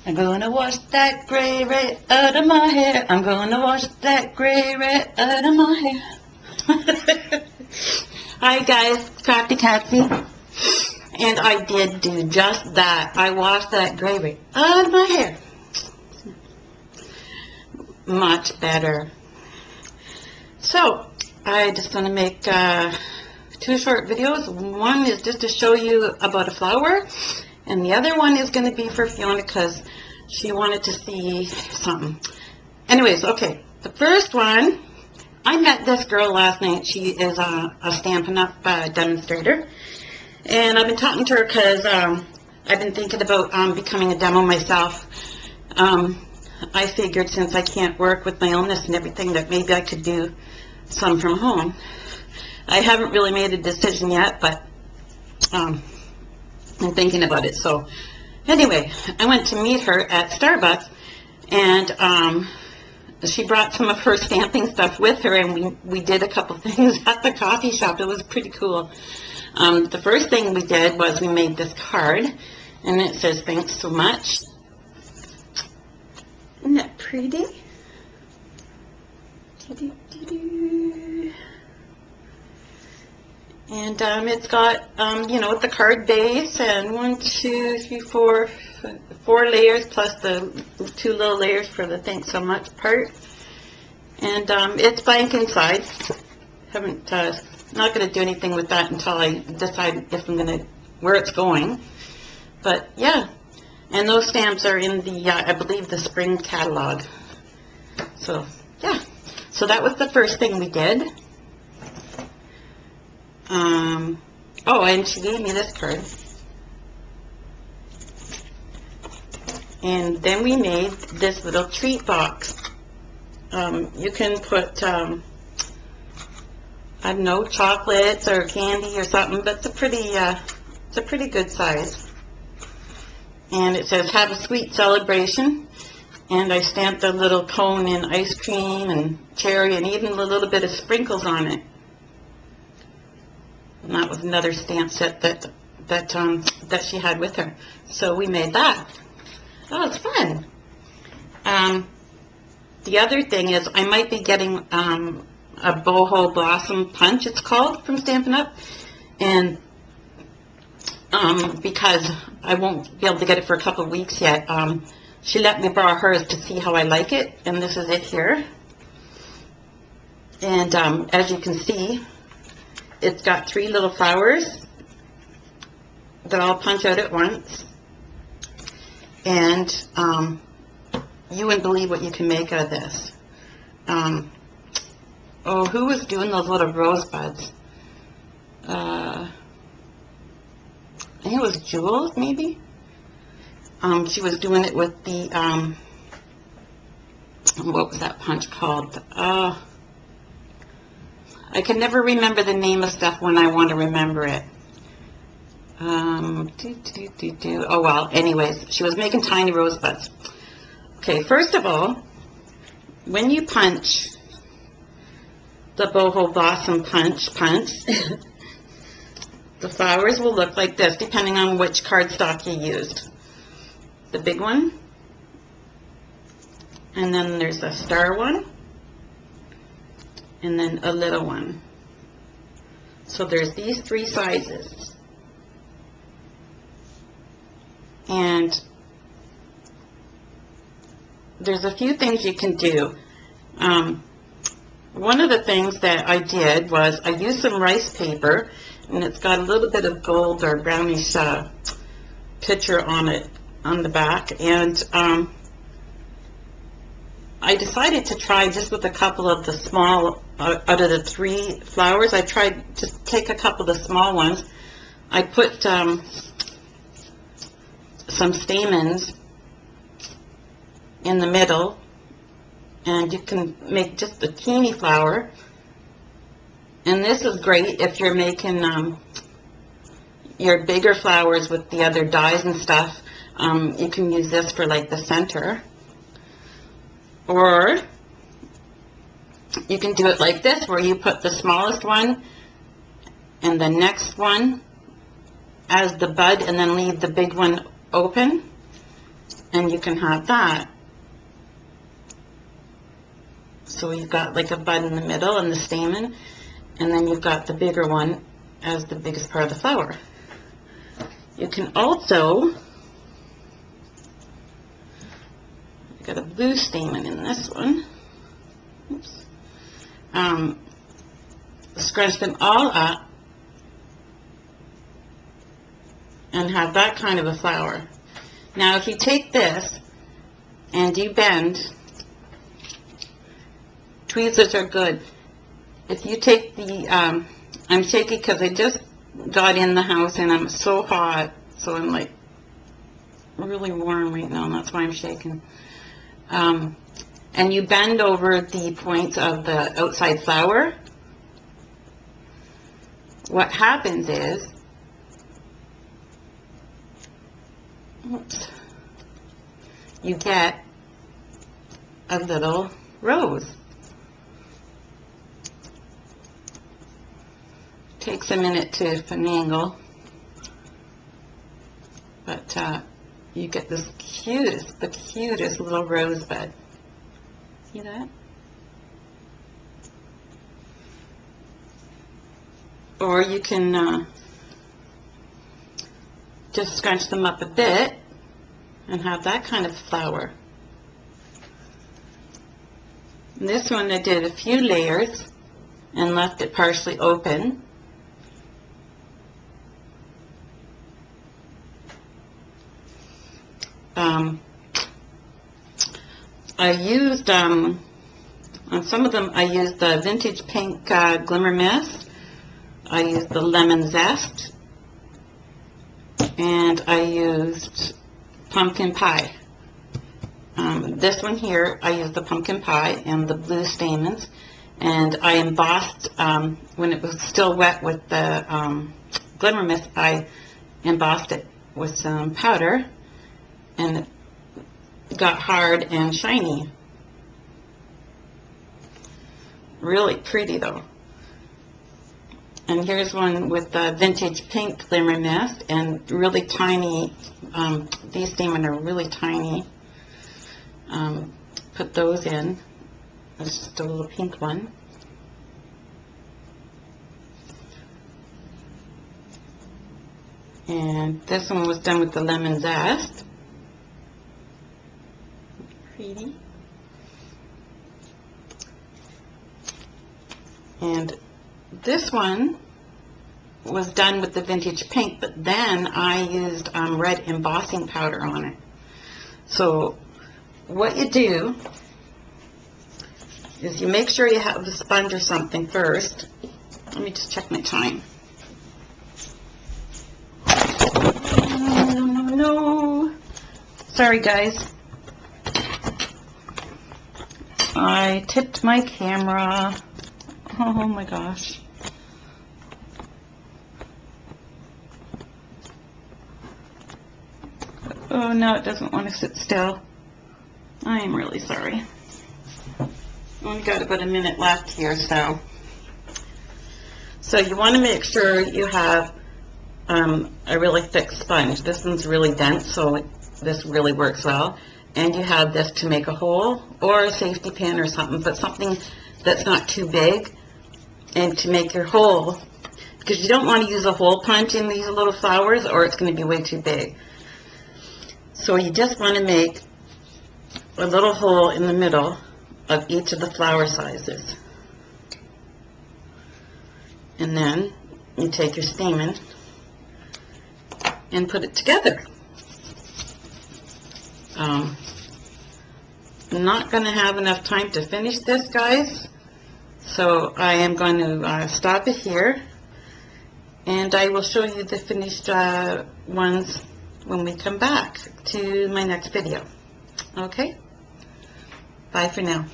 I'm gonna wash that gray right out of my hair. I'm gonna wash that gray right out of my hair. Hi guys, Crafty Catsy. And I did do just that. I washed that gray right out of my hair. Much better. So, I just going to make 2 short videos. One is just to show you about a flower, and the other one is going to be for Fiona because she wanted to see something. Anyways, okay, the first one, I met this girl last night. She is a Stampin' Up! Demonstrator, and I've been talking to her because I've been thinking about becoming a demo myself. I figured since I can't work with my illness and everything that maybe I could do some from home. I haven't really made a decision yet, but I'm thinking about it. So anyway, I went to meet her at Starbucks, and she brought some of her stamping stuff with her, and we did a couple things at the coffee shop. It was pretty cool. The first thing we did was we made this card, and it says, "Thanks so much." Isn't that pretty? And it's got, you know, the card base and 1, 2, 3, 4 layers plus the 2 little layers for the "thanks so much" part. And it's blank inside. Haven't not going to do anything with that until I decide if I'm going to where it's going. But yeah. And those stamps are in the, I believe, the spring catalog. So, yeah. So that was the first thing we did. Oh, and she gave me this card. And then we made this little treat box. You can put, I don't know, chocolates or candy or something, but it's a pretty good size. And it says, "Have a sweet celebration." And I stamped a little cone in ice cream and cherry and even a little bit of sprinkles on it. And that was another stamp set that she had with her. So we made that. Oh, it's fun. The other thing is I might be getting a BOHO Blossom Punch, it's called, from Stampin' Up! And because I won't be able to get it for a couple of weeks yet, she let me borrow hers to see how I like it, and this is it here. And as you can see, it's got 3 little flowers that all punch out at once, and you wouldn't believe what you can make out of this. Oh, who was doing those little rosebuds? I think it was Jules, maybe? She was doing it with the, what was that punch called? I can never remember the name of stuff when I want to remember it. Oh, well, anyways, she was making tiny rosebuds. Okay, first of all, when you punch the BOHO Blossom Punch, the flowers will look like this, depending on which cardstock you used. The big one, and then there's a star one, and then a little one. So there's these 3 sizes. And there's a few things you can do. One of the things that I did was I used some rice paper, and it's got a little bit of gold or brownish picture on it on the back, and I decided to try just with a couple of the small, out of the 3 flowers, I tried to take a couple of the small ones. I put some stamens in the middle, and you can make just a teeny flower. And this is great if you're making your bigger flowers with the other dies and stuff. You can use this for like the center. Or you can do it like this, where you put the smallest one and the next one as the bud, and then leave the big one open. and you can have that. So you've got like a bud in the middle and the stamen, and then you've got the bigger one as the biggest part of the flower. You can also, I've got a blue stamen in this one. Oops. Scrunch them all up and have that kind of a flower. Now if you take this and you bend, tweezers are good. If you take the, I'm shaky because I just got in the house and I'm so hot, so I'm like really warm right now, and that's why I'm shaking. And you bend over the points of the outside flower. What happens is, oops, you get a little rose. Takes a minute to finagle, but you get this the cutest little rosebud. See that? Or you can just scrunch them up a bit and have that kind of flower. And this one I did a few layers and left it partially open. I used, on some of them, I used the Vintage Pink Glimmer Mist. I used the Lemon Zest. And I used Pumpkin Pie. This one here, I used the Pumpkin Pie and the blue stamens. And I embossed, when it was still wet with the Glimmer Mist, I embossed it with some powder. And it got hard and shiny. Really pretty though. And here's one with the Vintage Pink Glimmer Mist and really tiny, these stamen are really tiny. Put those in. There's just a little pink one. And this one was done with the Lemon Zest. Pretty. And this one was done with the Vintage Pink, but then I used red embossing powder on it. So what you do is you make sure you have a sponge or something first. Let me just check my time. No. Sorry guys. I tipped my camera. Oh my gosh. Oh no, it doesn't want to sit still. I am really sorry. Only got about a minute left here, so you want to make sure you have a really thick sponge. This one's really dense, so this really works well. And you have this to make a hole or a safety pin or something, but something that's not too big, and to make your hole, because you don't want to use a hole punch in these little flowers or it's going to be way too big. So you just want to make a little hole in the middle of each of the flower sizes. And then you take your stamen and put it together. I'm not going to have enough time to finish this, guys, so I am going to stop it here, and I will show you the finished ones when we come back to my next video. Okay? Bye for now.